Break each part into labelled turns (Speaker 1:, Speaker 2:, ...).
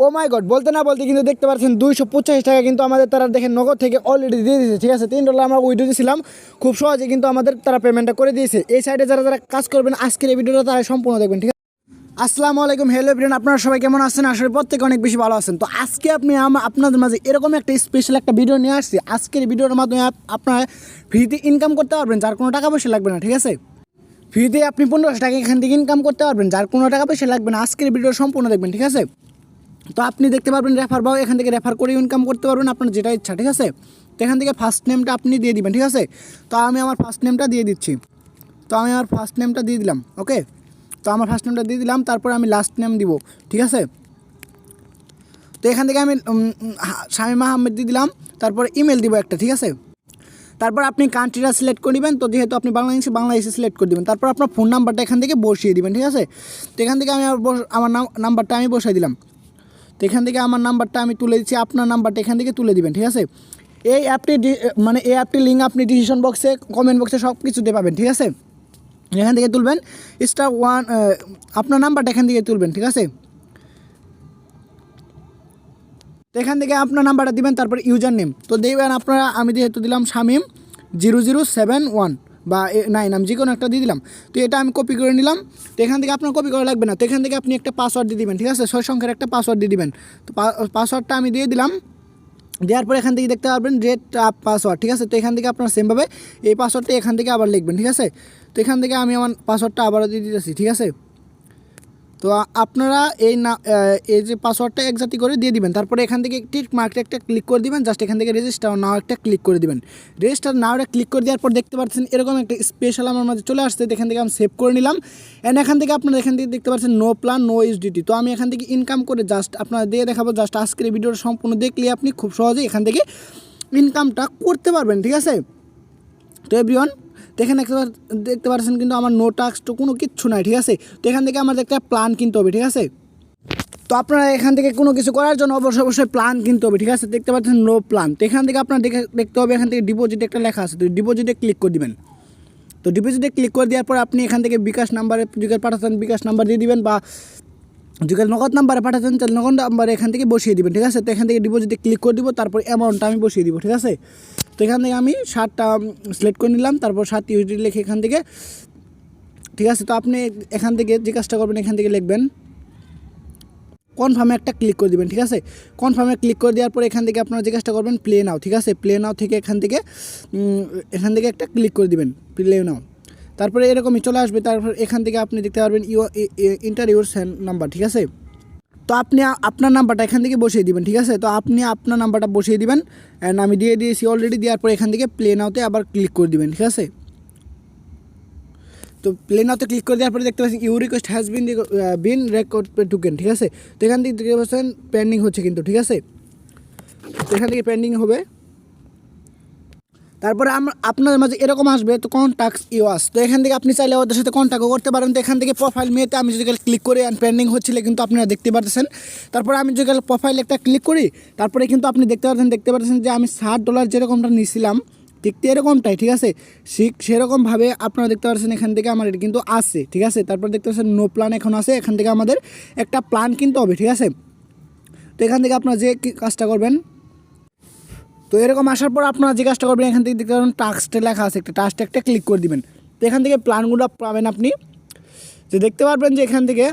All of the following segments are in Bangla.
Speaker 1: ও মাই গড, বলতে না বলতে কিন্তু দেখতে পাচ্ছেন 285 টাকা কিন্তু আমাদের তারা দেখেন নগদ থেকে অলরেডি দিয়ে দিয়েছে। ঠিক আছে, $3 আমরা উইথড্র দিয়েছিলাম, খুব সহজে কিন্তু আমাদের তারা পেমেন্টটা করে দিয়েছে। এই সাইডে যারা যারা কাজ করবেন আজকের এই ভিডিওটা তারা সম্পূর্ণ দেখবেন। ঠিক আছে, আসসালামু আলাইকুম, হ্যালো এভরিওয়ান, আপনারা সবাই কেমন আছেন? আসলে প্রত্যেকে অনেক বেশি ভালো আছেন। তো আজকে আপনাদের মাঝে এরকম একটা স্পেশাল একটা ভিডিও নিয়ে আসছি। আজকের ভিডিওর মাধ্যমে আপনারা ফ্রিতে ইনকাম করতে পারবেন, যার কোনো টাকা পয়সা লাগবে না। ঠিক আছে, ফ্রিতে আপনি 1500 টাকা এখান থেকে ইনকাম করতে পারবেন, যার কোনো টাকা পয়সা লাগবে না। আজকের ভিডিও সম্পূর্ণ দেখবেন। ঠিক আছে, তো আপনি দেখতে পারবেন রেফার বা এখান থেকে রেফার করে ইনকাম করতে পারবেন আপনার যেটা ইচ্ছা। ঠিক আছে, তো এখান থেকে ফার্স্ট নেমটা আপনি দিয়ে দিবেন। ঠিক আছে, তো আমি আমার ফার্স্ট নেমটা দিয়ে দিচ্ছি। তো আমি আমার ফার্স্ট নেমটা দিয়ে দিলাম। ওকে, তো আমার ফার্স্ট নেমটা দিয়ে দিলাম, তারপর আমি লাস্ট নেম দিব। ঠিক আছে, তো এখান থেকে আমি শামীম আহমেদ দিয়ে দিলাম, তারপর ইমেল দিব একটা। ঠিক আছে, তারপর আপনি কান্ট্রিটা সিলেক্ট করে দিবেন। তো যেহেতু আপনি বাংলাদেশে সিলেক্ট করে দিবেন। তারপর আপনার ফোন নাম্বারটা এখান থেকে বসিয়ে দিবেন। ঠিক আছে, তো এখান থেকে আমি আমার নাম্বারটা আমি বসাই দিলাম। তো এখান থেকে আমার নাম্বারটা আমি তুলে দিচ্ছি, আপনার নাম্বারটা এখান থেকে তুলে দিবেন। ঠিক আছে, এই অ্যাপটির লিঙ্ক আপনি ডিসিশন বক্সে, কমেন্ট বক্সে সব কিছুতে পাবেন। ঠিক আছে, এখান থেকে তুলবেন *1, আপনার নাম্বারটা এখান থেকে তুলবেন। ঠিক আছে, তো এখান থেকে আপনার নাম্বারটা দিবেন, তারপর ইউজার নেম তো দেবেন আপনারা। আমি যেহেতু দিলাম শামীম 0071 বা 9, আমি যে কোনো একটা দিয়ে দিলাম। তো এটা আমি কপি করে নিলাম। তো এখান থেকে আপনার কপি করা লাগবে না। তো এখান থেকে আপনি একটা পাসওয়ার্ড দিয়ে দিবেন। ঠিক আছে, 6 সংখ্যার একটা পাসওয়ার্ড দিয়ে দিবেন। তো পাসওয়ার্ডটা আমি দিয়ে দিলাম। দেওয়ার পর এখান থেকে দেখতে পারবেন রেট পাসওয়ার্ড। ঠিক আছে, তো এখান থেকে আপনার সেমভাবে এই পাসওয়ার্ডটা এখান থেকে আবার লিখবেন। ঠিক আছে, তো এখান থেকে আমি আমার পাসওয়ার্ডটা আবারও দিয়ে দিতেছি। ঠিক আছে, তো আপনারা এই যে পাসওয়ার্ডটা একজাতি করে দিয়ে দিবেন। তারপরে এখান থেকে টিক মার্কটা একটা ক্লিক করে দিবেন, জাস্ট এখান থেকে রেজিস্টার নাও একটা ক্লিক করে দিবেন। রেজিস্টার নাও একটা ক্লিক করে দেওয়ার পর দেখতে পাচ্ছেন এরকম একটা স্পেশাল আমার মাঝে চলে আসছে। এখান থেকে আমি সেভ করে নিলাম। অ্যান্ড এখান থেকে আপনারা এখান থেকে দেখতে পাচ্ছেন নো প্ল্যান নো ইউএসডিটি। তো আমি এখান থেকে ইনকাম করে জাস্ট আপনারা দিয়ে দেখাবো। জাস্ট আজকের এই ভিডিওটা সম্পূর্ণ দেখলে আপনি খুব সহজেই এখান থেকে ইনকামটা করতে পারবেন। ঠিক আছে, তো এভরিওয়ান এখানে দেখতে পাচ্ছেন কিন্তু আমার নো টাস্ক তো কোনো কিচ্ছু নাই। ঠিক আছে, তো এখান থেকে আমাদের একটা প্ল্যান কিনতে হবে। ঠিক আছে, তো আপনারা এখান থেকে কোনো কিছু করার জন্য অবশ্যই প্ল্যান কিনতে হবে। ঠিক আছে, দেখতে পাচ্ছেন নো প্ল্যান। তো এখান থেকে আপনার দেখতে হবে এখান থেকে ডিপোজিট একটা লেখা আছে, তো ডিপোজিটে ক্লিক করে দিবেন। তো ডিপোজিটে ক্লিক করে দেওয়ার পর আপনি এখান থেকে bKash নাম্বারে পাঠাচ্ছেন bKash নাম্বার দিয়ে দিবেন, বা যদি নগদ নাম্বারে পাঠাচ্ছেন তাহলে নগদ নাম্বারে এখান থেকে বসিয়ে দিবেন। ঠিক আছে, তো এখান থেকে ডিপোজিটে ক্লিক করে দিব, তারপর অ্যামাউন্টটা আমি বসিয়ে দিব। ঠিক আছে, তো এখান থেকে আমি 60টা সিলেক্ট করে নিলাম, তারপর 60 ইউএসডি লিখে এখান থেকে। ঠিক আছে, তো আপনি এখান থেকে যে কাজটা করবেন এখান থেকে লিখবেন কনফার্মে একটা ক্লিক করে দিবেন। ঠিক আছে, কনফার্মে ক্লিক করে দেওয়ার পর এখান থেকে আপনারা যে কাজটা করবেন প্লে নাও। ঠিক আছে, প্লে নাও থেকে এখান থেকে একটা ক্লিক করে দিবেন, প্লে নাও। তারপরে এরকমই চলে আসবে। তারপর এখান থেকে আপনি দেখতে পারবেন ইন্টার ইউর নাম্বার। ঠিক আছে, তো আপনি আপনার নাম্বারটা এখান থেকে বসিয়ে দিবেন। ঠিক আছে, তো আপনি আপনার নাম্বারটা বসিয়ে দিবেন। অ্যান্ড আমি দিয়ে দিয়েছি অলরেডি। দেওয়ার পর এখান থেকে প্লে নাওতে আবার ক্লিক করে দিবেন। ঠিক আছে, তো প্লে নাওতে ক্লিক করে দেওয়ার পরে দেখতে পাচ্ছেন you request has been record token. ঠিক আছে, তো এখান থেকে দেখতে পাচ্ছেন পেন্ডিং হচ্ছে কিন্তু। ঠিক আছে, তো এখান থেকে পেন্ডিং হবে। তারপরে আপনাদের মাঝে এরকম আসবে তো কন্ট্যাক্টস ইউএস। তো এখান থেকে আপনি চাইলে ওদের সাথে কন্ট্যাক্টও করতে পারেন। তো এখান থেকে প্রোফাইল মেয়েতে আমি যদি ক্লিক করি অ্যান্ড পেন্ডিং হচ্ছিলে কিন্তু আপনারা দেখতে পাচ্ছেন। তারপরে আমি যদি প্রোফাইল একটা ক্লিক করি, তারপরে কিন্তু আপনি দেখতে পাচ্ছেন যে আমি $60 যেরকমটা নিয়েছিলাম ঠিক এরকমটাই। ঠিক আছে, সেরকমভাবে আপনারা দেখতে পাচ্ছেন এখান থেকে আমার এটা কিন্তু আসছে। ঠিক আছে, তারপর দেখতে পাচ্ছেন নো প্ল্যান এখন আছে। এখান থেকে আমাদের একটা প্ল্যান কিনতে হবে। ঠিক আছে, তো এখান থেকে আপনারা যে কাজটা করবেন, তো এরকম আসার পর আপনারা যে কাজটা করবেন এখান থেকে দেখতে পাবেন টাস্কটা লেখা আছে, টাস্কটা একটা ক্লিক করে দিবেন। তো এখান থেকে প্ল্যানগুলো পাবেন আপনি, যে দেখতে পারবেন যে এখান থেকে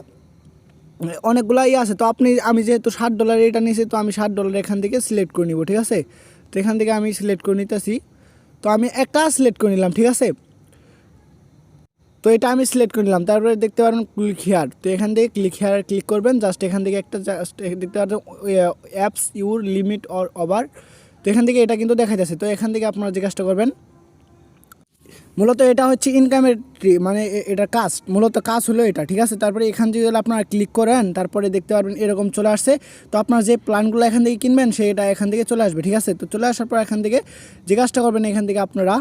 Speaker 1: অনেকগুলো আছে। তো আমি যেহেতু $60 এটা নিয়েছি, তো আমি $60 এখান থেকে সিলেক্ট করে নিব। ঠিক আছে, তো এখান থেকে আমি সিলেক্ট করে নিতেছি। তো আমি একটা সিলেক্ট করে নিলাম। ঠিক আছে, তো এটা আমি সিলেক্ট করে নিলাম। তারপরে দেখতে পারেন ক্লিক হেয়ার। তো এখান থেকে ক্লিক হেয়ার ক্লিক করবেন। জাস্ট এখান থেকে একটা দেখতে পাচ্ছেন apps your limit or over. তো এখান থেকে এটা কিন্তু দেখা যাচ্ছে। তো এখান থেকে আপনারা যে কাজটা করবেন, মূলত এটা হচ্ছে ইনকামের মানে এটা কাজ, মূলত কাজ হলো এটা। ঠিক আছে, তারপরে এখান থেকে আপনারা ক্লিক করেন, তারপরে দেখতে পারবেন এরকম চলে আসছে। তো আপনার যে প্ল্যানগুলো এখান থেকে কিনবেন সেটা এখান থেকে চলে আসবে। ঠিক আছে, তো চলে আসার পর এখান থেকে যে কাজটা করবেন এখান থেকে আপনারা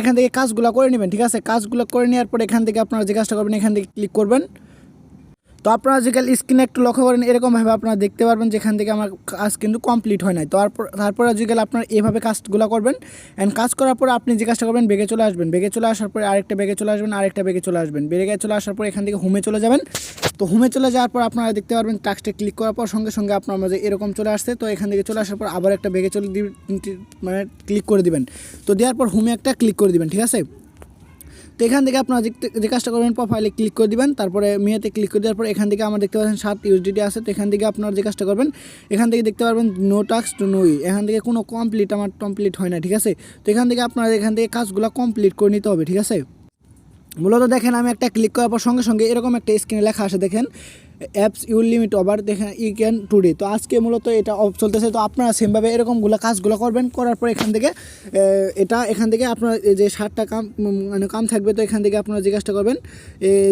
Speaker 1: এখান থেকে কাজগুলো করে নেবেন। ঠিক আছে, কাজগুলো করে নেওয়ার পর এখান থেকে আপনারা যে কাজটা করবেন এখান থেকে ক্লিক করবেন। তো আপনারা যেখানে স্ক্রিনে একটু লক্ষ্য করেন এরকমভাবে আপনারা দেখতে পারবেন যেখান থেকে আমার কাজ কিন্তু কমপ্লিট হয় নাই। তো তারপরে যেগুলো আপনারা এভাবে কাজগুলো করবেন, অ্যান্ড কাজ করার পর আপনি যে কাজটা করবেন বেগে চলে আসবেন, বেগে চলে আসার পরে আরেকটা বেগে চলে আসবেন, আরেকটা বেগে চলে আসবেন, বেগে চলে আসার পর এখান থেকে হোমে চলে যাবেন। তো হোমে চলে যাওয়ার পর আপনারা দেখতে পারবেন টাস্কটা ক্লিক করার পর সঙ্গে সঙ্গে আপনার মাঝে এরকম চলে আসছে। তো এখান থেকে চলে আসার পর আবার একটা বেগে চলে মানে ক্লিক করে দিবেন। তো দেওয়ার পর হোমে একটা ক্লিক করে দিবেন, ঠিক আছে। তো এখান থেকে আপনারা যে কাজটা করবেন প্রোফাইলে ক্লিক করে দিবেন, তারপরে মেয়েতে ক্লিক করে দেওয়ার পর এখান থেকে আমার দেখতে পাচ্ছেন 7 USDT আছে। তো এখান থেকে আপনারা যে কাজটা করবেন এখান থেকে দেখতে পারবেন নো টাস্ক টু নো, এখান থেকে কোনো কমপ্লিট হয় না, ঠিক আছে। তো এখান থেকে আপনারা এখান থেকে কাজগুলো কমপ্লিট করে নিতে হবে, ঠিক আছে। মূলত দেখেন আমি একটা ক্লিক করার পর সঙ্গে সঙ্গে এরকম একটা স্ক্রিনে লেখা আসে, দেখেন অ্যাপস ইউর লিমিট ওভার, দেখেন ইউ ক্যান টুডে। তো আজকে মূলত এটা অফ চলতেছে। তো আপনারা সেমভাবে এরকমগুলো কাজগুলো করবেন, করার পর এখান থেকে এখান থেকে আপনার যে 7টা কাম থাকবে। তো এখান থেকে আপনারা যে কাজটা করবেন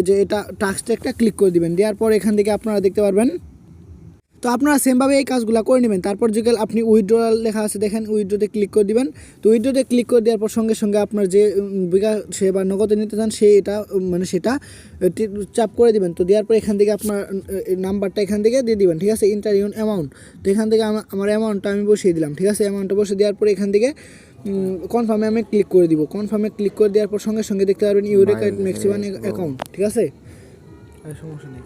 Speaker 1: যে এটা টাস্কটা একটা ক্লিক করে দিবেন, দেওয়ার পর এখান থেকে আপনারা দেখতে পারবেন। তো আপনারা সেমভাবে এই কাজগুলো করে নেবেন। তারপর যেগুলো আপনি উইথড্রয়াল লেখা আছে দেখেন উইথড্রোতে ক্লিক করে দিবেন। তো উইথড্রোতে ক্লিক করে দেওয়ার পর সঙ্গে সঙ্গে আপনার যে সে বা নগদে নিতে চান সেটা সেটা চাপ করে দিবেন। তো দেওয়ার পর এখান থেকে আপনার নাম্বারটা এখান থেকে দিয়ে দিবেন, ঠিক আছে, ইন্টার ইউন অ্যামাউন্ট। তো এখান থেকে আমার অ্যামাউন্টটা আমি বসিয়ে দিলাম, ঠিক আছে। অ্যামাউন্টটা বসে দেওয়ার পর এখান থেকে কনফার্মে আমি ক্লিক করে দিব। কনফার্মে ক্লিক করে দেওয়ার পর সঙ্গে সঙ্গে দেখতে পারবেন ইউরেকা ম্যাক্সিমাম অ্যাকাউন্ট, ঠিক আছে। সমস্যা নেই।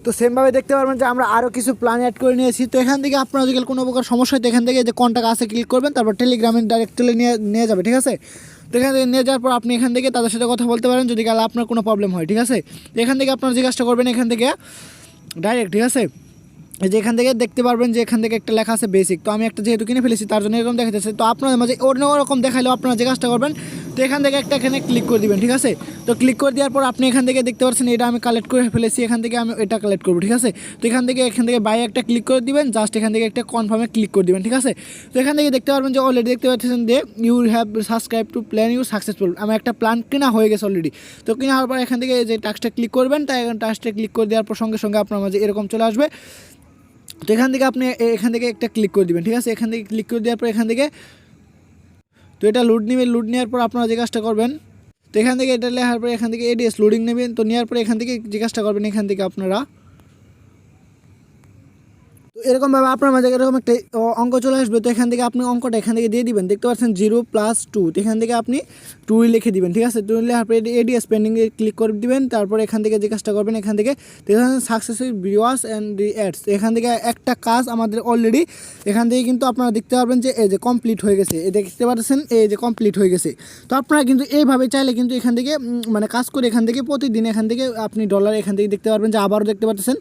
Speaker 1: তো সেমভাবে দেখতে পারবেন যে আমরা আরও কিছু প্ল্যান অ্যাড করে নিয়েছি। তো এখান থেকে আপনারা যদি কোনো প্রকার সমস্যা হয় তো এখান থেকে যে কন্ট্যাক্ট আছে ক্লিক করবেন, তারপর টেলিগ্রামে ডাইরেক্ট নিয়ে যাবে, ঠিক আছে। তো এখান থেকে নিয়ে যাওয়ার পর আপনি এখান থেকে তাদের সাথে কথা বলতে পারেন যদি কাল আপনার কোনো প্রবলেম হয়, ঠিক আছে। তো এখান থেকে আপনারা যে কাজটা করবেন এখান থেকে ডাইরেক্ট, ঠিক আছে, যে এখান থেকে দেখতে পারবেন যে এখান থেকে একটা লেখা আছে বেসিক। তো আমি একটা যেহেতু কিনে ফেলেছি তার জন্য এরকম দেখা যাচ্ছে। তো আপনাদের মাঝে অন্যরকম দেখালেও আপনারা যে কাজটা করবেন তো এখান থেকে একটা এখানে ক্লিক করে দিবেন, ঠিক আছে। তো ক্লিক করে দেওয়ার পর আপনি এখান থেকে দেখতে পাচ্ছেন এটা আমি কালেক্ট করে ফেলেছি, এখান থেকে আমি এটা কালেক্ট করবো, ঠিক আছে। তো এখান থেকে বাই একটা ক্লিক করে দিবেন, জাস্ট এখান থেকে একটা কনফার্মে ক্লিক করে দিবেন, ঠিক আছে। তো এখান থেকে দেখতে পারবেন যে অলরেডি দেখতে পাচ্ছেন যে you have subscribe to plan you successful, আমার একটা প্ল্যান কেনা হয়ে গেছে অলরেডি। তো কেনা হওয়ার পর এখান থেকে যে টাস্কটা ক্লিক করবেন, তাই টাস্কটা ক্লিক করে দেওয়ার পর সঙ্গে সঙ্গে আপনার মাঝে এরকম চলে আসবে। তো এখান থেকে আপনি এখান থেকে একটা ক্লিক করে দিবেন, ঠিক আছে। এখান থেকে ক্লিক করে দেওয়ার পর এখান থেকে তো এটা লোড নেওয়ার পর আপনারা যে কাজটা করবেন তো এখান থেকে এটা লেখার পর এখান থেকে এডিএস লোডিং নেবেন। তো নেওয়ার পর এখান থেকে যে কাজটা করবেন এখান থেকে আপনারা তো এরকমভাবে আপনার মাঝে এরকম একটা অঙ্ক চলে আসবে। তো এখান থেকে আপনি অঙ্কটা এখান থেকে দিয়ে দিবেন, দেখতে পাচ্ছেন 0+2। তো এখান থেকে আপনি 2 লিখে দিবেন, ঠিক আছে। 2 লেখার পরে এডিএস পেন্ডিংয়ে ক্লিক করে দিবেন। তারপর এখান থেকে যে কাজটা করবেন এখান থেকে দেখবেন successful viewers and the ads. এখান থেকে একটা কাজ আমাদের অলরেডি এখান থেকে কিন্তু আপনারা দেখতে পারবেন যে এই যে কমপ্লিট হয়ে গেছে, এই দেখতে পাচ্ছেন এই যে কমপ্লিট হয়ে গেছে। তো আপনারা কিন্তু এইভাবে চাইলে কিন্তু এখান থেকে কাজ করে এখান থেকে প্রতিদিন এখান থেকে আপনি ডলার এখান থেকে দেখতে পারবেন যে আবারও দেখতে পাচ্ছেন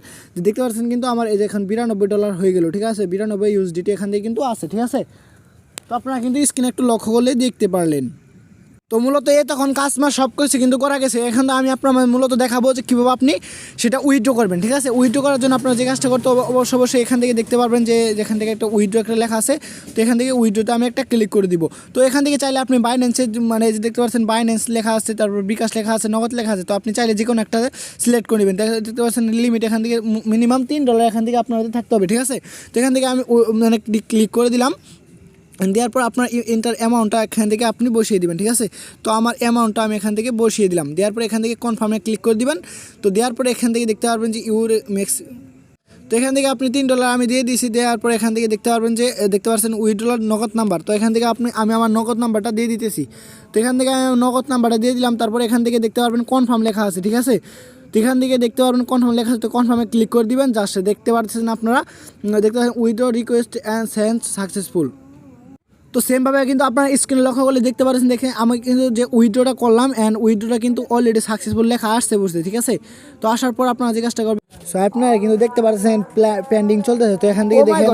Speaker 1: কিন্তু আমার এই যে এখন $92 হয়ে গেল, ঠিক আছে। 92 USDT এখান থেকে কিন্তু আছে, ঠিক আছে। তো আপনারা কিন্তু স্ক্রিনে একটু লক্ষ্য করলে দেখতে পারলেন। তো মূলত তখন কাজমার সব কিছু কিন্তু করা গেছে। এখান থেকে আমি আপনার মূলত দেখাবো যে কীভাবে আপনি সেটা উইথড্র করবেন, ঠিক আছে। উইথড্র করার জন্য আপনারা যে কাজটা করতে অবশ্যই এখান থেকে দেখতে পারবেন যে যেখান থেকে একটা উইথড্র একটা লেখা আছে। তো এখান থেকে উইথড্রতে আমি একটা ক্লিক করে দিব। তো এখান থেকে চাইলে আপনি বাইন্যান্সের যে দেখতে পাচ্ছেন বাইন্যান্স লেখা আছে, তারপর বিকাশ লেখা আছে, নগদ লেখা আছে। তো আপনি চাইলে যে কোনো একটা সিলেক্ট করে নেবেন। দেখতে পাচ্ছেন লিমিট এখান থেকে মিনিমাম $3 এখান থেকে আপনাদের থাকতে হবে, ঠিক আছে। তো এখান থেকে আমি ক্লিক করে দিলাম, দেওয়ার পর আপনার এন্টার অ্যামাউন্টটা এখান থেকে আপনি বসিয়ে দিবেন, ঠিক আছে। তো আমার অ্যামাউন্টটা আমি এখান থেকে বসিয়ে দিলাম, দেওয়ার পর এখান থেকে কনফার্মে ক্লিক করে দিবেন। তো দেওয়ার পরে এখান থেকে দেখতে পারবেন যে ইউর মেক্স। তো এখান থেকে আপনি $3 আমি দিয়ে দিয়েছি। দেওয়ার পর এখান থেকে দেখতে পারবেন যে দেখতে পাচ্ছেন উইথড্রল নগদ নাম্বার। তো এখান থেকে আমি আমার নগদ নাম্বারটা দিয়ে দিতেছি। তো এখান থেকে আমি নগদ নাম্বারটা দিয়ে দিলাম। তারপর এখান থেকে দেখতে পারবেন কনফার্ম লেখা আছে, ঠিক আছে। তো এখান থেকে দেখতে পারবেন কনফার্ম লেখা আছে। তো কনফার্মে ক্লিক করে দিবেন, জাস্ট দেখতে পাচ্ছেন আপনারা দেখতে পাচ্ছেন withdraw request and send successful. তো সেমভাবে কিন্তু আপনার স্ক্রিনে লক্ষ্য করলে দেখতে পাচ্ছেন, দেখে আমি কিন্তু যে উইথড্রটা করলাম অ্যান্ড উইথড্রটা কিন্তু অলরেডি সাকসেসফুল লেখা আসছে বুঝতে, ঠিক আছে। তো আসার পর আপনারা যে কাজটা করবেন সো আপনারা কিন্তু দেখতে পাচ্ছেন পেন্ডিং চলতেছে। তো এখান থেকে দেখেন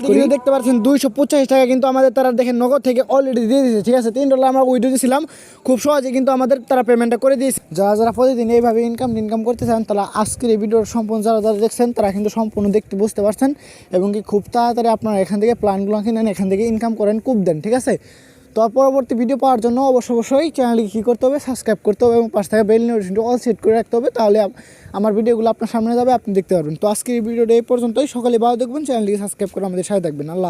Speaker 1: কিন্তু দেখতে পাচ্ছেন $285 কিন্তু আমাদের তারা দেখেন নগদ থেকে অলরেডি দিয়ে দিয়েছে, ঠিক আছে। $3 আমরা উইথড্র দিয়েছিলাম, খুব সহজে কিন্তু আমাদের তারা পেমেন্টটা করে দিয়েছে। যারা প্রতিদিন এইভাবে ইনকাম করতে চান তারা আজকের এই ভিডিওর সম্পূর্ণ যারা দেখছেন তারা কিন্তু সম্পূর্ণ দেখতে বুঝতে পারছেন এবং কি খুব তাড়াতাড়ি আপনারা এখান থেকে প্ল্যানগুলো কিনেন, এখান থেকে ইনকাম করেন, খুব দেন, ঠিক আছে। তো পরবর্তী ভিডিও পাওয়ার জন্য অবশ্যই চ্যানেলকে কী করতে হবে, সাবস্ক্রাইব করতে হবে এবং পাশ থেকে বেল নোটিফিকেশনটা অল সেট করে রাখতে হবে। তাহলে আমার ভিডিওগুলো আপনার সামনে যাবে, আপনি দেখতে পারবেন। তো আজকের এই ভিডিওটা এই পর্যন্তই। সকালে ভালো দেখবেন, চ্যানেলটিকে সাবস্ক্রাইব করে আমাদের সাথে থাকবেন। আল্লাহ।